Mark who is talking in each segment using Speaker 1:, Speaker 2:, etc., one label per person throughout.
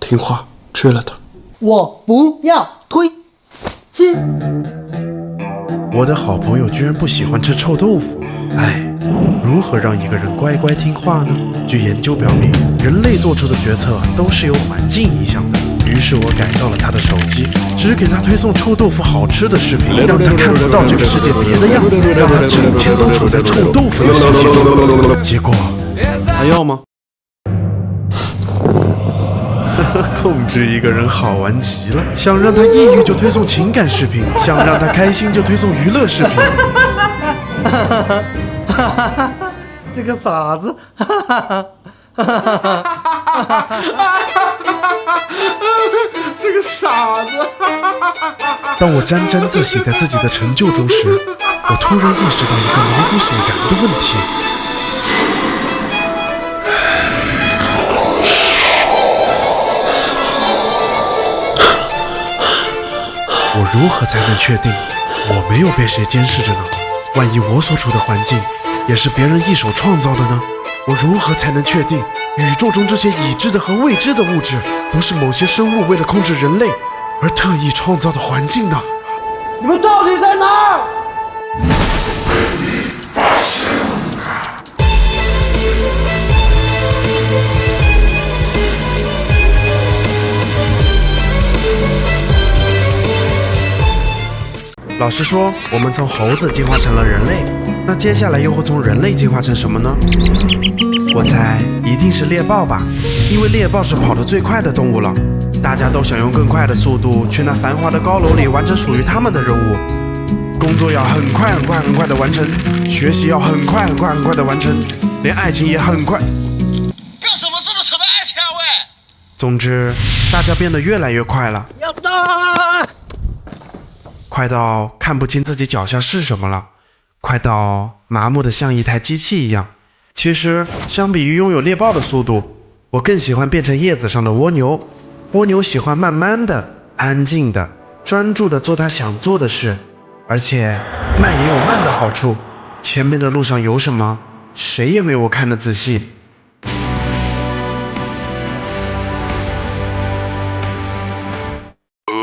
Speaker 1: 听话，吃了它。
Speaker 2: 我不要推。哼！
Speaker 3: 我的好朋友居然不喜欢吃臭豆腐，哎，如何让一个人乖乖听话呢？据研究表明，人类做出的决策都是由环境影响的。于是我改造了他的手机，只给他推送臭豆腐好吃的视频，让他看不到这个世界别的样子，让他整天都处在臭豆腐的信息中。结果，
Speaker 1: 还要吗？
Speaker 3: 控制一个人好玩极了，想让他抑郁就推送情感视频，想让他开心就推送娱乐视频。
Speaker 2: 这个傻子！
Speaker 1: 这个傻子！
Speaker 3: 当我沾沾自喜在自己的成就中时，我突然意识到一个毛骨悚然的问题。我如何才能确定我没有被谁监视着呢？万一我所处的环境也是别人一手创造的呢？我如何才能确定宇宙中这些已知的和未知的物质不是某些生物为了控制人类而特意创造的环境呢？
Speaker 2: 你们到底在哪儿？
Speaker 3: 老实说，我们从猴子进化成了人类，那接下来又会从人类进化成什么呢？我猜一定是猎豹吧，因为猎豹是跑得最快的动物了。大家都想用更快的速度去那繁华的高楼里完成属于他们的任务，工作要很快很快很快的完成，学习要很快很快很快的完成，连爱情也很快。
Speaker 4: 不要什么事都扯到爱情啊喂！
Speaker 3: 总之，大家变得越来越快了。
Speaker 2: 要打！
Speaker 3: 快到看不清自己脚下是什么了，快到麻木的像一台机器一样。其实，相比于拥有猎豹的速度，我更喜欢变成叶子上的蜗牛。蜗牛喜欢慢慢的、安静的、专注的做它想做的事，而且慢也有慢的好处。前面的路上有什么，谁也没我看得仔细。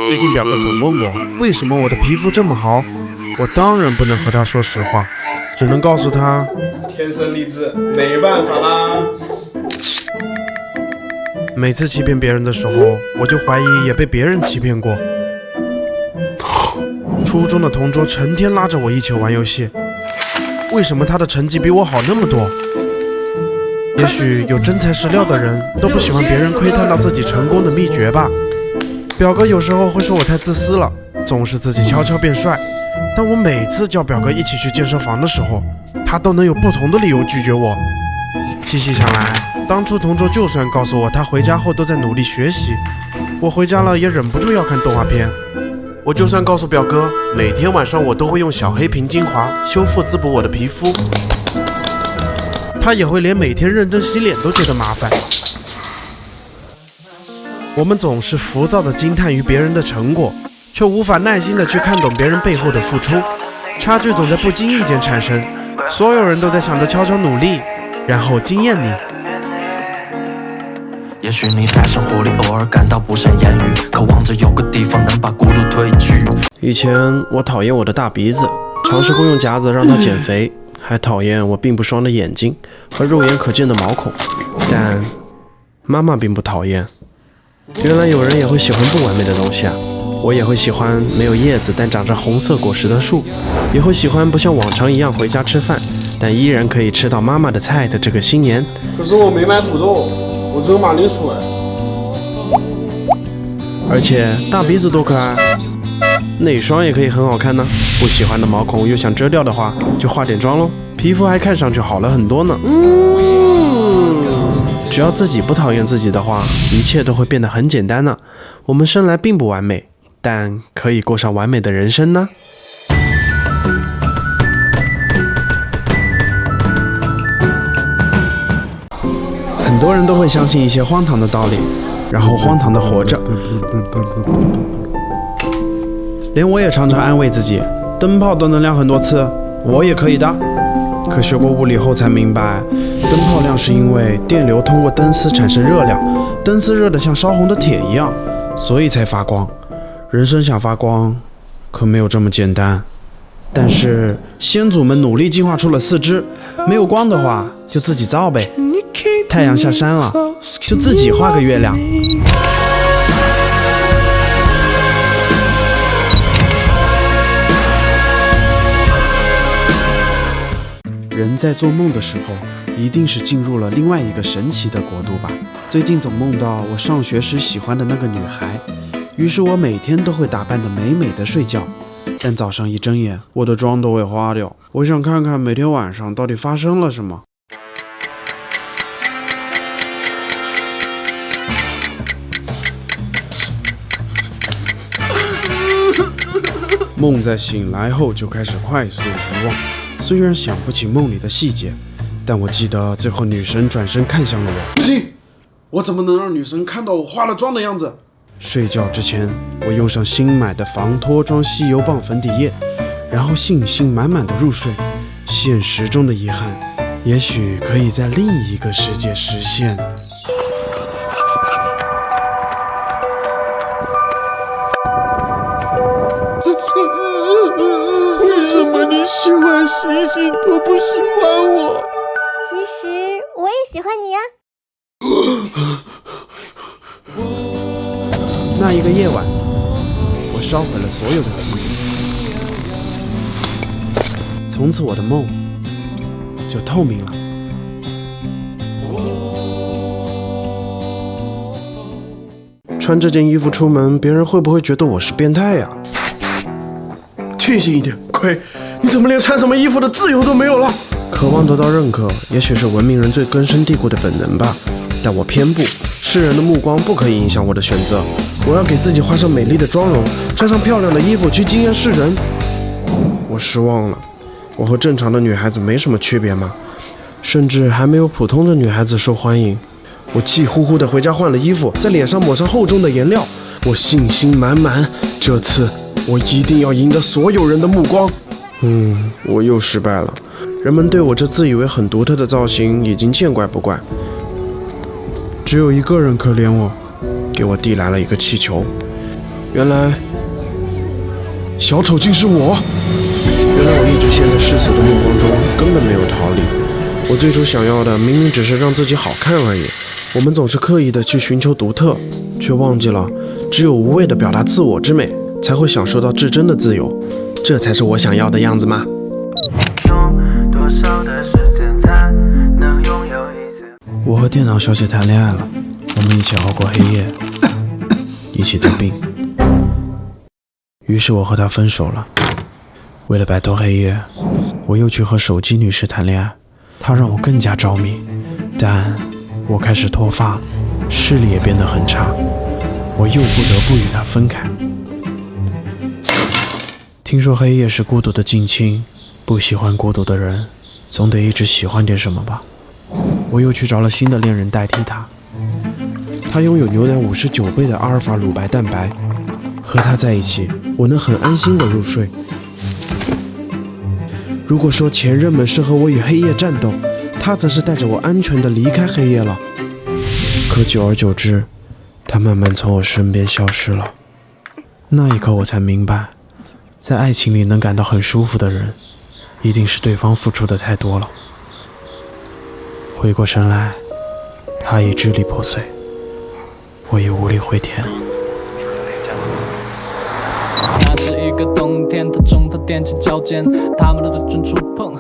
Speaker 1: 最近表哥总问我为什么我的皮肤这么好，我当然不能和他说实话，只能告诉他
Speaker 5: 天生丽质，没办法啦。
Speaker 3: 每次欺骗别人的时候，我就怀疑也被别人欺骗过。初中的同桌成天拉着我一起玩游戏，为什么他的成绩比我好那么多？也许有真材实料的人都不喜欢别人窥探到自己成功的秘诀吧。表哥有时候会说我太自私了，总是自己悄悄变帅，但我每次叫表哥一起去健身房的时候，他都能有不同的理由拒绝我。细细想来，当初同桌就算告诉我他回家后都在努力学习，我回家了也忍不住要看动画片。我就算告诉表哥每天晚上我都会用小黑瓶精华修复滋补我的皮肤，他也会连每天认真洗脸都觉得麻烦。我们总是浮躁地惊叹于别人的成果，却无法耐心地去看懂别人背后的付出，差距总在不经意间产生，所有人都在想着悄悄努力，然后惊艳你。
Speaker 6: 也许你在生活里偶尔感到不善言语，渴望着有个地方能把孤独褪去。
Speaker 1: 以前我讨厌我的大鼻子，尝试过用夹子让它减肥，还讨厌我并不双的眼睛和肉眼可见的毛孔，但妈妈并不讨厌。原来有人也会喜欢不完美的东西啊！我也会喜欢没有叶子但长着红色果实的树，也会喜欢不像往常一样回家吃饭，但依然可以吃到妈妈的菜的这个新年。
Speaker 5: 可是我没买土豆，我只有马铃薯哎。
Speaker 1: 而且大鼻子多可爱，内双也可以很好看呢。不喜欢的毛孔又想遮掉的话，就化点妆咯，皮肤还看上去好了很多呢。只要自己不讨厌自己的话，一切都会变得很简单呢。我们生来并不完美，但可以过上完美的人生呢。很多人都会相信一些荒唐的道理，然后荒唐的活着。连我也常常安慰自己，灯泡都能亮很多次，我也可以的。可学过物理后才明白，灯泡亮是因为电流通过灯丝产生热量，灯
Speaker 3: 灯丝热得像烧红的铁一样，所以才发光。人生想发光，可没有这么简单。但是先祖们努力进化出了4肢，没有光的话就自己造呗。太阳下山了，就自己画个月亮。人在做梦的时候，一定是进入了另外一个神奇的国度吧。最近总梦到我上学时喜欢的那个女孩，于是我每天都会打扮得美美的睡觉，但早上一睁眼，我的妆都会花掉。我想看看每天晚上到底发生了什么。梦在醒来后就开始快速遗忘，虽然想不起梦里的细节，但我记得最后女神转身看向了我。
Speaker 5: 不行，我怎么能让女神看到我化了妆的样子？
Speaker 3: 睡觉之前，我用上新买的防脱妆吸油棒粉底液，然后信心满满的入睡。现实中的遗憾，也许可以在另一个世界实现。
Speaker 5: 为什么你喜欢星星都不喜欢我？
Speaker 7: 其实我也喜欢你呀。
Speaker 3: 那一个夜晚，我烧毁了所有的记忆，从此我的梦就透明了。穿这件衣服出门，别人会不会觉得我是变态呀？
Speaker 5: 清醒一点，亏你怎么连穿什么衣服的自由都没有了？
Speaker 3: 渴望得到认可，也许是文明人最根深蒂固的本能吧，但我偏不。世人的目光不可以影响我的选择，我要给自己画上美丽的妆容，穿上漂亮的衣服去惊艳世人。我失望了，我和正常的女孩子没什么区别吗？甚至还没有普通的女孩子受欢迎。我气呼呼地回家换了衣服，在脸上抹上厚重的颜料，我信心满满，这次我一定要赢得所有人的目光。我又失败了。人们对我这自以为很独特的造型已经见怪不怪。只有一个人可怜我，给我递来了一个气球。原来小丑竟是我。原来我一直陷在世俗的目光中，根本没有逃离。我最初想要的明明只是让自己好看而已。我们总是刻意的去寻求独特，却忘记了只有无畏的表达自我之美，才会享受到至真的自由。这才是我想要的样子吗？我和电脑小姐谈恋爱了，我们一起熬过黑夜，一起得病。于是我和她分手了。为了摆脱黑夜，我又去和手机女士谈恋爱，她让我更加着迷，但我开始脱发，视力也变得很差，我又不得不与她分开。听说黑夜是孤独的近亲，不喜欢孤独的人，总得一直喜欢点什么吧。我又去找了新的恋人代替他，他拥有牛奶59倍的阿尔法乳白蛋白，和他在一起，我能很安心的入睡。如果说前任们是和我与黑夜战斗，他则是带着我安全的离开黑夜了。可久而久之，他慢慢从我身边消失了。那一刻我才明白，在爱情里能感到很舒服的人，一定是对方付出的太多了。回过神来，他已支离破碎，我已无力回天。
Speaker 8: 那是一个冬天，他中他踮起脚尖，他们的嘴唇触碰。